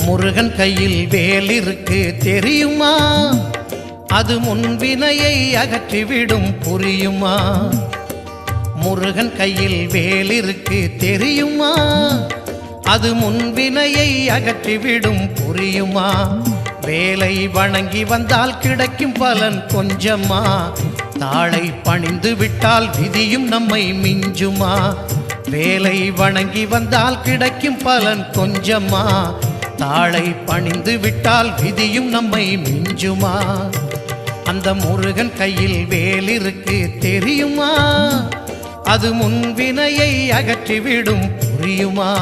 முருகன் கையில் வேல் இருக்கு தெரியுமா? அது முன்வினையை அகற்றிவிடும் புரியுமா? முருகன் கையில் வேல் இருக்கு தெரியுமா? அது முன்வினையை அகற்றிவிடும் புரியுமா? வேலை வணங்கி வந்தால் கிடைக்கும் பலன் கொஞ்சமா? தாளை பணிந்து விட்டால் விதியும் நம்மை மிஞ்சுமா? வேலை வணங்கி வந்தால் கிடைக்கும் பலன் கொஞ்சமா? தாளை பணிந்து விட்டால் விதியும் நம்மை மிஞ்சுமா? அந்த முருகன் கையில் வேல் இருக்கு தெரியுமா? அது முன்வினையை அகற்றிவிடும் புரியுமா?